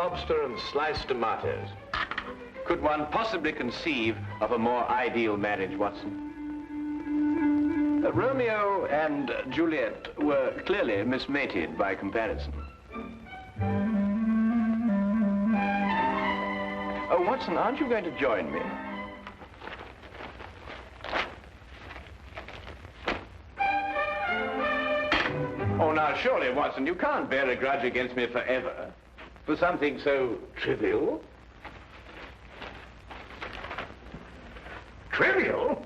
lobster and sliced tomatoes. Could one possibly conceive of a more ideal marriage, Watson? Romeo and Juliet were clearly mismated by comparison. Oh, Watson, aren't you going to join me? Oh, now, surely, Watson, you can't bear a grudge against me forever for something so trivial. Trivial?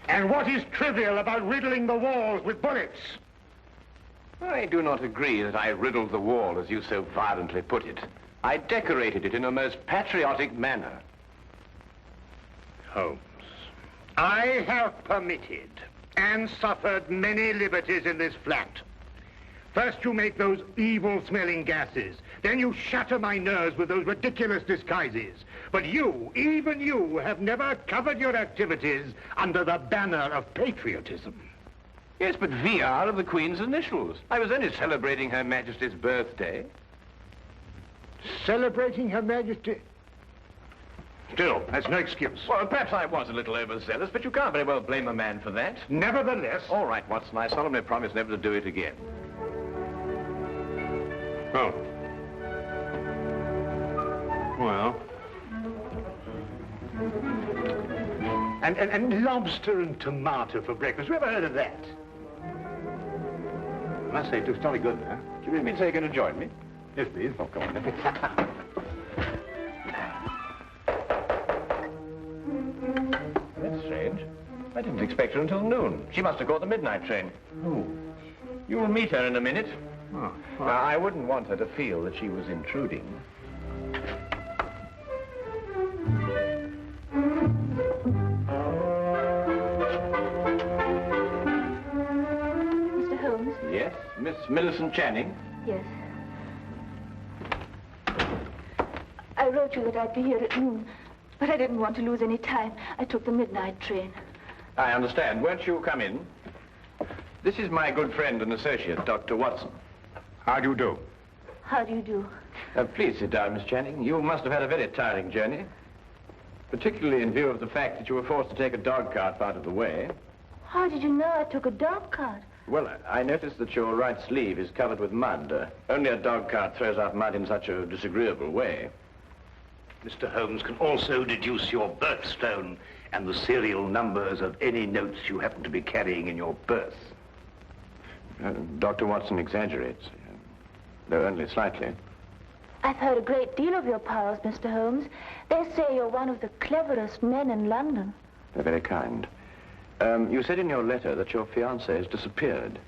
And what is trivial about riddling the walls with bullets? I do not agree that I riddled the wall, as you so violently put it. I decorated it in a most patriotic manner. Holmes, I have permitted and suffered many liberties in this flat. First you make those evil-smelling gases. Then you shatter my nerves with those ridiculous disguises. But you, even you, have never covered your activities under the banner of patriotism. Yes, but VR of the Queen's initials. I was only celebrating Her Majesty's birthday. Celebrating Her Majesty? Still, that's no excuse. Well, perhaps I was a little overzealous, but you can't very well blame a man for that. Nevertheless... All right, Watson, I solemnly promise never to do it again. Oh. Well. And lobster and tomato for breakfast. Who ever heard of that? I must say, it looks jolly good, huh? Do you really mean to say you're going to join me? Yes, please. Oh, come on, then. That's strange. I didn't expect her until noon. She must have caught the midnight train. Oh. You'll meet her in a minute. Oh. Now, I wouldn't want her to feel that she was intruding. Mr. Holmes? Yes, Miss Millicent Channing? Yes. I wrote you that I'd be here at noon, but I didn't want to lose any time. I took the midnight train. I understand. Won't you come in? This is my good friend and associate, Dr. Watson. How do you do? How do you do? Please sit down, Miss Channing. You must have had a very tiring journey, particularly in view of the fact that you were forced to take a dog cart out of the way. How did you know I took a dog cart? Well, I noticed that your right sleeve is covered with mud. Only a dog cart throws out mud in such a disagreeable way. Mr. Holmes can also deduce your birthstone and the serial numbers of any notes you happen to be carrying in your purse. Dr. Watson exaggerates, though only slightly. I've heard a great deal of your powers, Mr. Holmes. They say you're one of the cleverest men in London. They're very kind. You said in your letter that your fiancé has disappeared.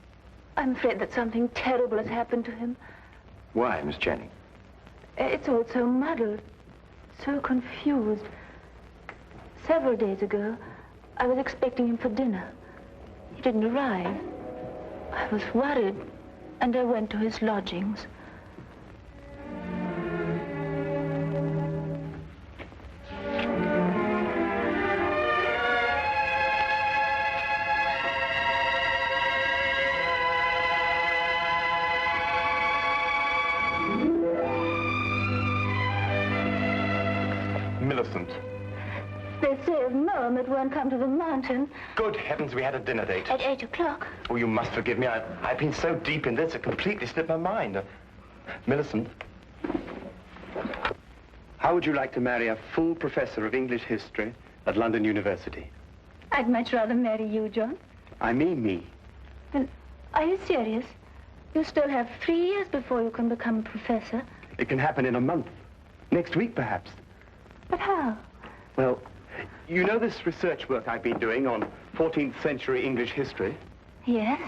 I'm afraid that something terrible has happened to him. Why, Miss Channing? It's all so muddled, so confused. Several days ago, I was expecting him for dinner. He didn't arrive. I was worried, and I went to his lodgings. Millicent. They say of Mom it won't come to the mountain. Good heavens, we had a dinner date. At 8 o'clock. Oh, you must forgive me. I've been so deep in this, it completely slipped my mind. Millicent, how would you like to marry a full professor of English history at London University? I'd much rather marry you, John. I mean me. Well, are you serious? You still have 3 years before you can become a professor. It can happen in a month. Next week, perhaps. But how? Well, you know this research work I've been doing on 14th century English history? Yes?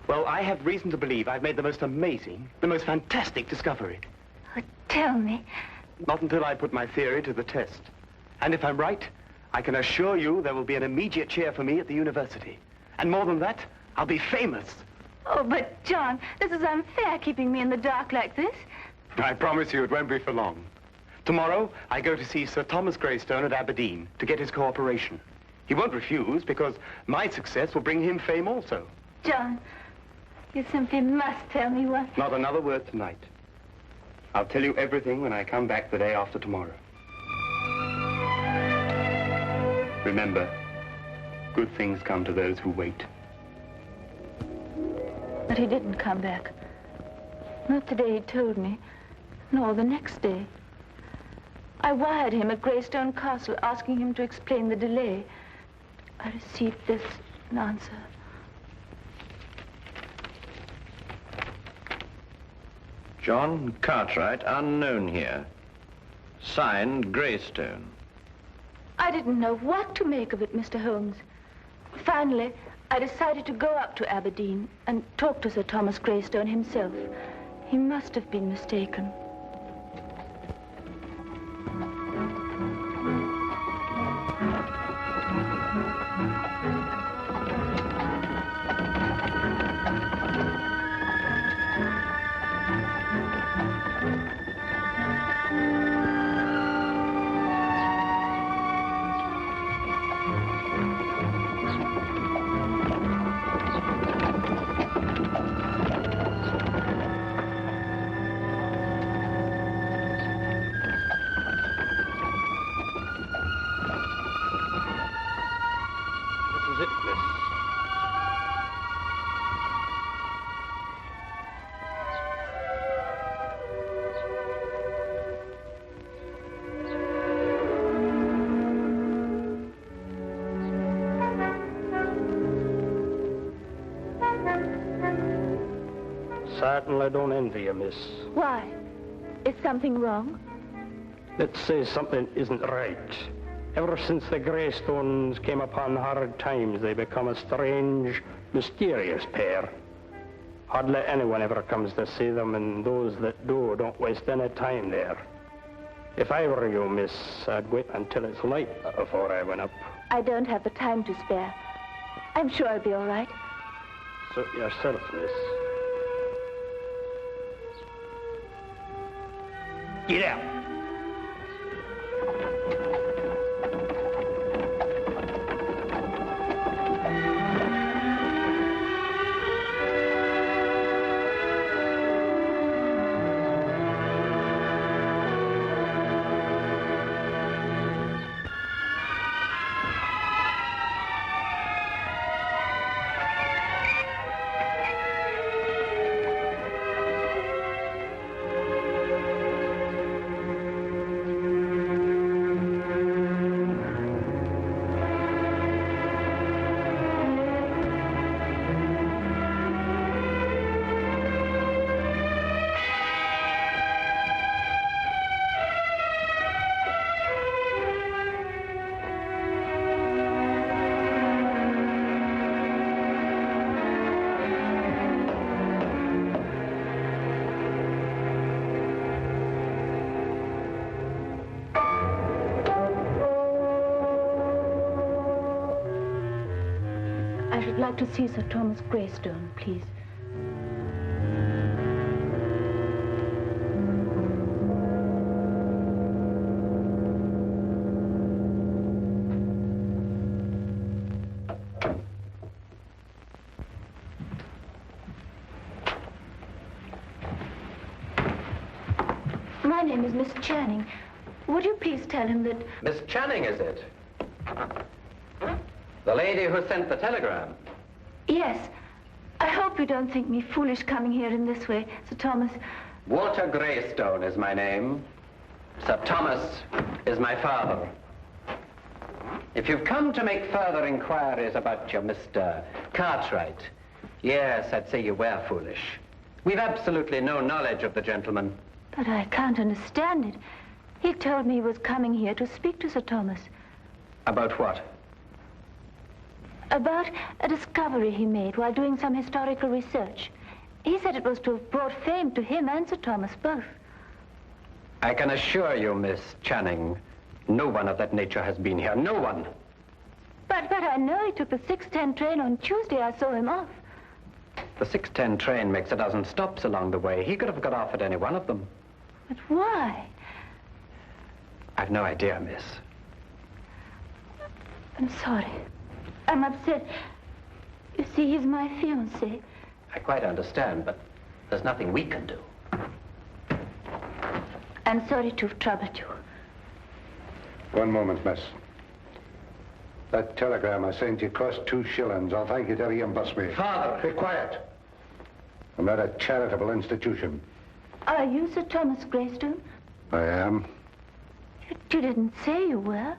Well, I have reason to believe I've made the most amazing, the most fantastic discovery. Oh, tell me. Not until I put my theory to the test. And if I'm right, I can assure you there will be an immediate chair for me at the university. And more than that, I'll be famous. Oh, but John, this is unfair, keeping me in the dark like this. I promise you it won't be for long. Tomorrow, I go to see Sir Thomas Greystone at Aberdeen to get his cooperation. He won't refuse because my success will bring him fame also. John, You simply must tell me what... Not another word tonight. I'll tell you everything when I come back the day after tomorrow. Remember, good things come to those who wait. But he didn't come back. Not the day he told me, nor the next day. I wired him at Greystone Castle asking him to explain the delay. I received this answer. John Cartwright, unknown here. Signed, Greystone. I didn't know what to make of it, Mr. Holmes. Finally, I decided to go up to Aberdeen and talk to Sir Thomas Greystone himself. He must have been mistaken. Certainly don't envy you, miss. Why? Is something wrong? Let's say something isn't right. Ever since the Greystones came upon hard times, they become a strange, mysterious pair. Hardly anyone ever comes to see them, and those that do don't waste any time there. If I were you, miss, I'd wait until it's light before I went up. I don't have the time to spare. I'm sure I'll be all right. Suit yourself, miss. Get out. I should like to see Sir Thomas Greystone, please. My name is Miss Channing. Would you please tell him that... Miss Channing, is it? The lady who sent the telegram? Yes. I hope you don't think me foolish coming here in this way, Sir Thomas. Walter Greystone is my name. Sir Thomas is my father. If you've come to make further inquiries about your Mr. Cartwright, yes, I'd say you were foolish. We've absolutely no knowledge of the gentleman. But I can't understand it. He told me he was coming here to speak to Sir Thomas. About what? About a discovery he made while doing some historical research. He said it was to have brought fame to him and Sir Thomas both. I can assure you, Miss Channing, no one of that nature has been here. No one. But I know he took the 6:10 train on Tuesday. I saw him off. The 6:10 train makes a dozen stops along the way. He could have got off at any one of them. But why? I've no idea, miss. I'm sorry. I'm upset. You see, he's my fiancé. I quite understand, but there's nothing we can do. I'm sorry to have troubled you. One moment, miss. That telegram I sent you cost 2 shillings. I'll thank you to reimburse me. Father! Be quiet. I'm not a charitable institution. Are you Sir Thomas Greystone? I am. You didn't say you were.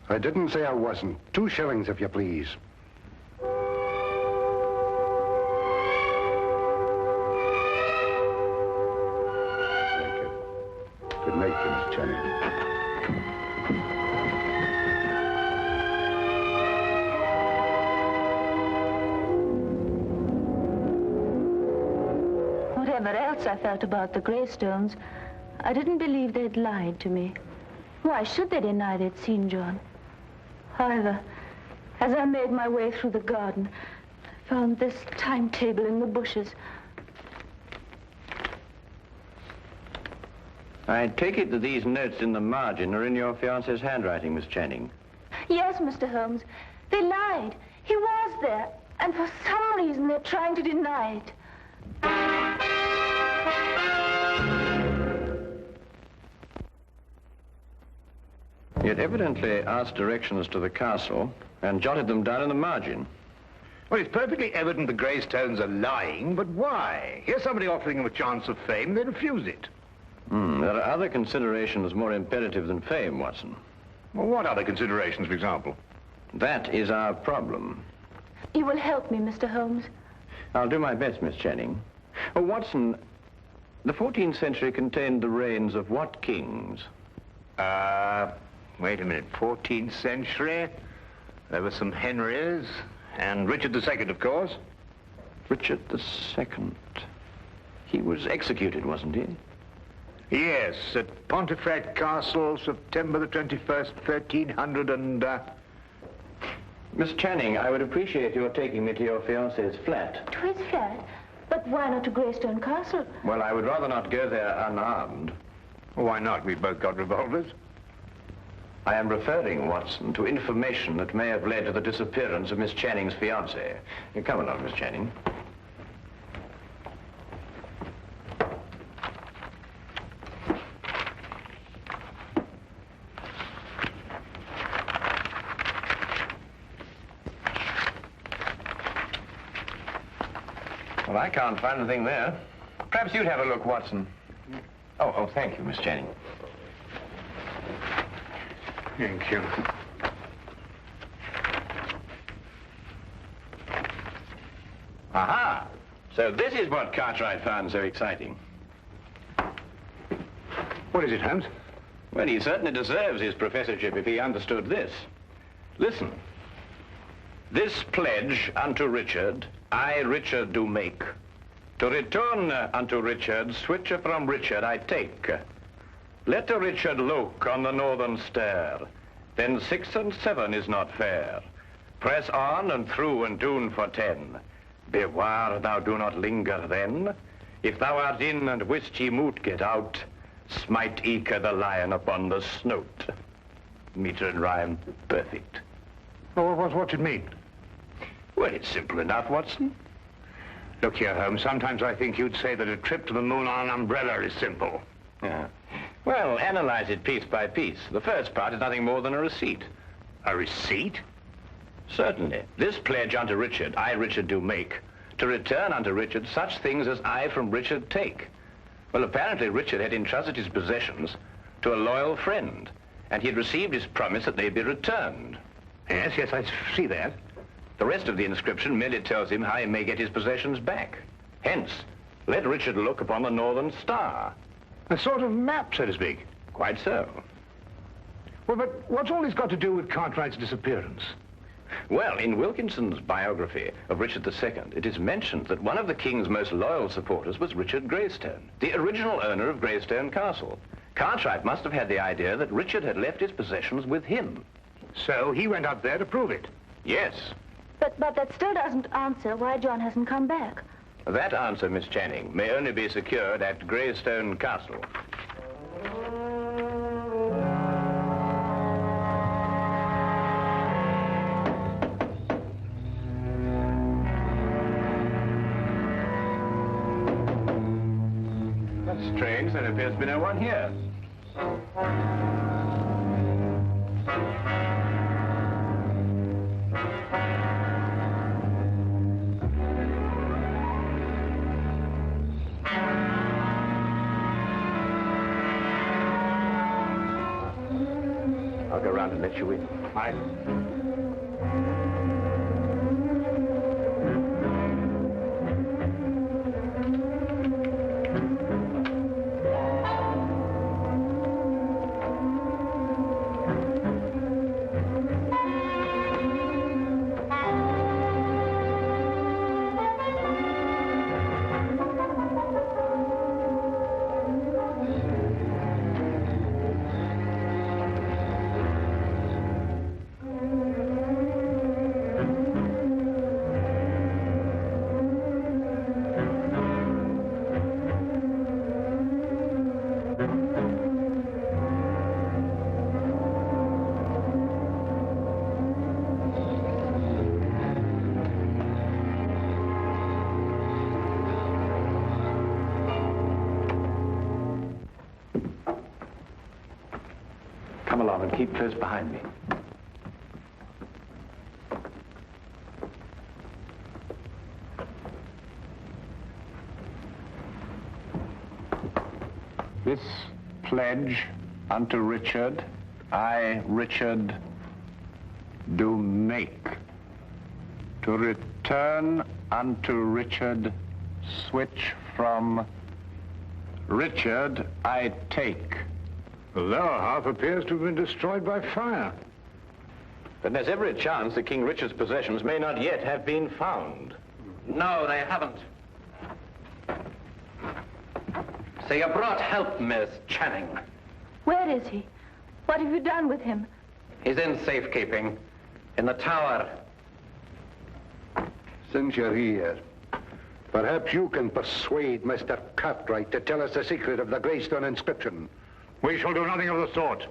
I didn't say I wasn't. 2 shillings, if you please. Thank you. Good night, to Miss Channing. Whatever else I felt about the Greystones, I didn't believe they'd lied to me. Why should they deny they'd seen John? However, as I made my way through the garden, I found this timetable in the bushes. I take it that these notes in the margin are in your fiancé's handwriting, Miss Channing. Yes, Mr. Holmes, they lied. He was there, and for some reason they're trying to deny it. He had evidently asked directions to the castle and jotted them down in the margin. Well, it's perfectly evident the Greystones are lying, but why? Here's somebody offering them a chance of fame, they refuse it. There are other considerations more imperative than fame, Watson. Well, what other considerations, for example? That is our problem. You will help me, Mr. Holmes. I'll do my best, Miss Channing. Oh, Watson, the 14th century contained the reigns of what kings? Wait a minute, 14th century? There were some Henrys, and Richard II, of course. Richard II. He was executed, wasn't he? Yes, at Pontefract Castle, September the 21st, 1300 and... Miss Channing, I would appreciate your taking me to your fiancé's flat. To his flat? But why not to Greystone Castle? Well, I would rather not go there unarmed. Why not? We've both got revolvers. I am referring, Watson, to information that may have led to the disappearance of Miss Channing's fiancé. Come along, Miss Channing. Well, I can't find anything there. Perhaps you'd have a look, Watson. Oh, thank you, Miss Channing. Thank you. Aha! So this is what Cartwright found so exciting. What is it, Holmes? Well, he certainly deserves his professorship if he understood this. Listen. This pledge unto Richard, I, Richard, do make. To return unto Richard, switcher from Richard I take. Let a Richard look on the northern stair, then 6 and 7 is not fair. Press on and through and tune for 10. Beware thou do not linger then. If thou art in and wist ye moot get out, smite eke the lion upon the snout. Meter and rhyme, perfect. Oh, what's it mean? Well, it's simple enough, Watson. Look here, Holmes, sometimes I think you'd say that a trip to the moon on an umbrella is simple. Yeah. Well, analyze it piece by piece. The first part is nothing more than a receipt. A receipt? Certainly. This pledge unto Richard, I, Richard, do make, to return unto Richard such things as I from Richard take. Well, apparently Richard had entrusted his possessions to a loyal friend, and he had received his promise that they be returned. Yes, I see that. The rest of the inscription merely tells him how he may get his possessions back. Hence, let Richard look upon the northern star. A sort of map, so to speak. Quite so. Well, but what's all this got to do with Cartwright's disappearance? Well, in Wilkinson's biography of Richard II, it is mentioned that one of the king's most loyal supporters was Richard Greystone, the original owner of Greystone Castle. Cartwright must have had the idea that Richard had left his possessions with him. So he went up there to prove it. Yes. But that still doesn't answer why John hasn't come back. That answer, Miss Channing, may only be secured at Greystone Castle. Strange, there appears to be no one here. I'll go round and let you in. Aye. Come along and keep close behind me. This pledge unto Richard, I, Richard, do make, to return unto Richard, switch from Richard I take. The lower half appears to have been destroyed by fire. But there's every chance that King Richard's possessions may not yet have been found. No, they haven't. So you brought help, Miss Channing. Where is he? What have you done with him? He's in safekeeping, in the tower. Since you're here, perhaps you can persuade Mr. Cartwright to tell us the secret of the Greystone inscription. We shall do nothing of the sort.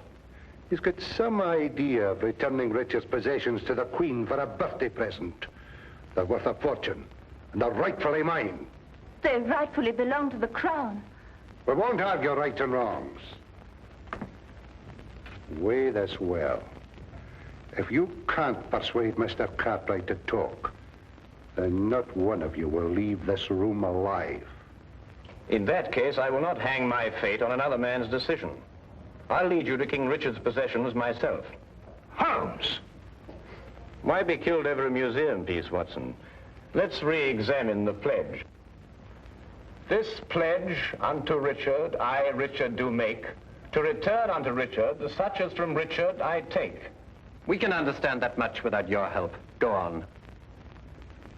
He's got some idea of returning Richard's possessions to the Queen for a birthday present. They're worth a fortune, and they're rightfully mine. They rightfully belong to the crown. We won't argue rights and wrongs. Weigh this well. If you can't persuade Mr. Cartwright to talk, then not one of you will leave this room alive. In that case, I will not hang my fate on another man's decision. I'll lead you to King Richard's possessions myself. Holmes! Why be killed over a museum piece, Watson? Let's re-examine the pledge. This pledge unto Richard, I, Richard, do make, to return unto Richard the such as from Richard I take. We can understand that much without your help. Go on.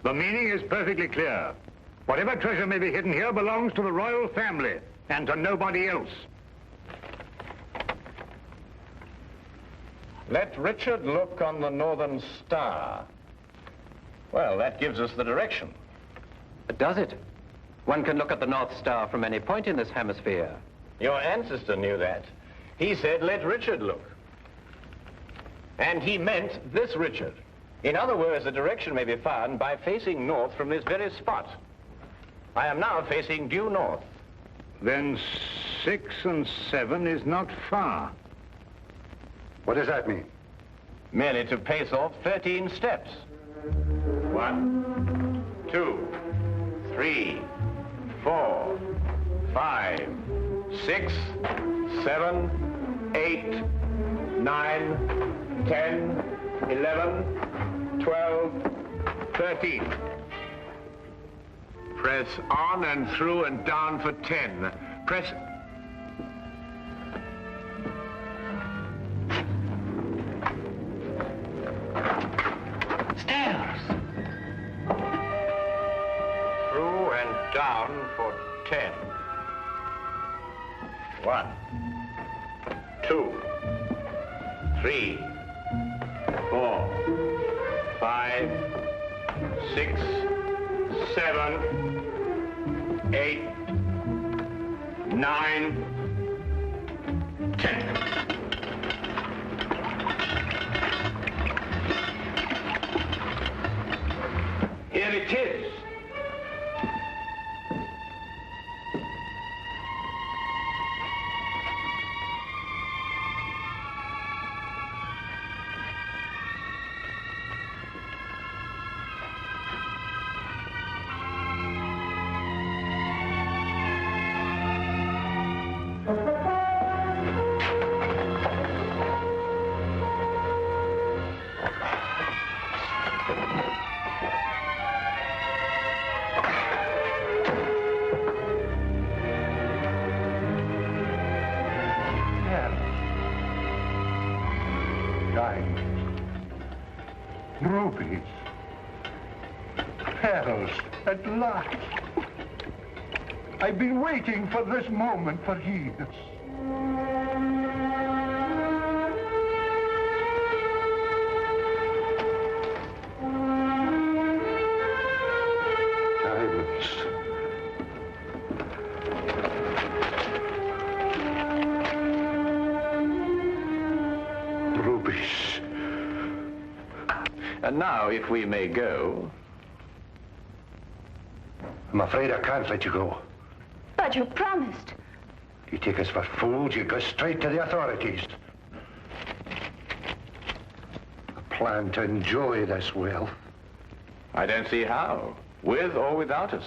The meaning is perfectly clear. Whatever treasure may be hidden here belongs to the royal family and to nobody else. Let Richard look on the northern star. Well, that gives us the direction. Does it? One can look at the North Star from any point in this hemisphere. Your ancestor knew that. He said, let Richard look. And he meant this Richard. In other words, the direction may be found by facing north from this very spot. I am now facing due north. Then 6 and 7 is not far. What does that mean? Merely to pace off 13 steps. 1, 2, 3, 4, 5, 6, 7, 8, 9, 10, 11, 12, 13. Press on and through and down for 10. Press... Stairs! Through and down for 10. 1, 2, 3, 4, 5, 6, 7, 8, 9, 10. Here it is. rubies. Pearls, at last. I've been waiting for this moment for years. Diamonds. Rubies. And now, if we may go. I'm afraid I can't let you go. But you promised. You take us for fools, you go straight to the authorities. I plan to enjoy this wealth. I don't see how, with or without us.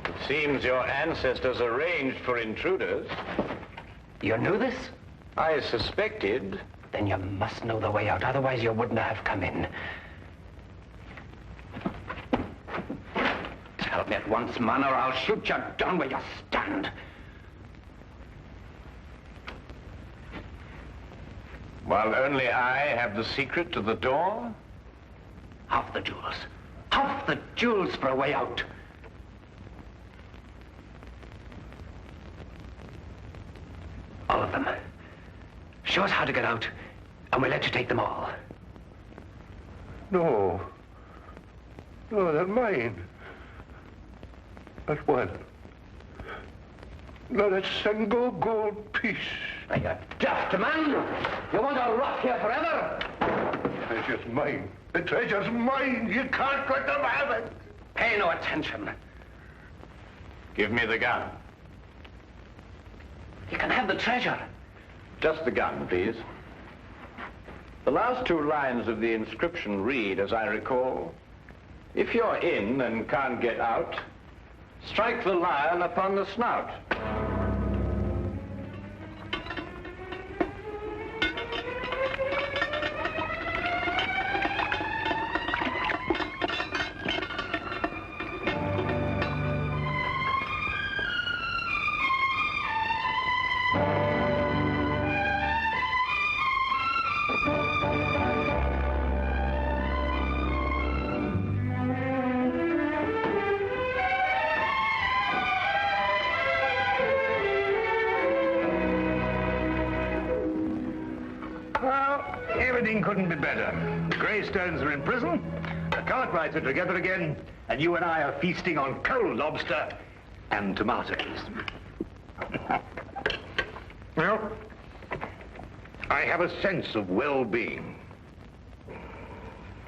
It seems your ancestors arranged for intruders. You knew this? I suspected. Then you must know the way out, otherwise you wouldn't have come in. Tell me at once, man, or I'll shoot you down where you stand. While only I have the secret to the door? Half the jewels. Half the jewels for a way out. All of them. Show us how to get out, and we'll let you take them all. No. No, they're mine. Not one. Not a single gold piece. Are you daft, man? You want to rot here forever? The treasure's mine. The treasure's mine. You can't let them have it. Pay no attention. Give me the gun. You can have the treasure. Just the gun, please. The last two lines of the inscription read, as I recall, if you're in and can't get out, strike the lion upon the snout. Everything couldn't be better. The Greystones are in prison, the Cartwrights are together again, and you and I are feasting on cold lobster and tomatoes. Well, I have a sense of well-being.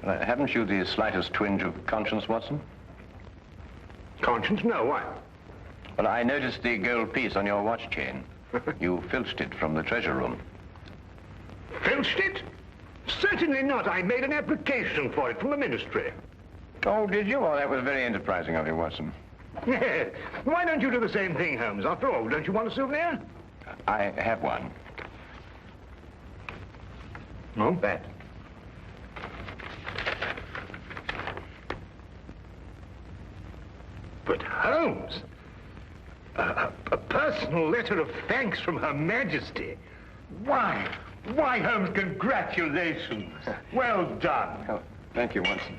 Haven't you the slightest twinge of conscience, Watson? Conscience? No, why? Well, I noticed the gold piece on your watch chain. You filched it from the treasure room. Filched it? Certainly not. I made an application for it from the ministry. Oh, did you? Oh, that was very enterprising of you, Watson. Yes. Why don't you do the same thing, Holmes? After all, don't you want a souvenir? I have one. Oh, bad. But Holmes, a personal letter of thanks from Her Majesty. Why, Holmes, congratulations. Well done. Oh, thank you, Watson.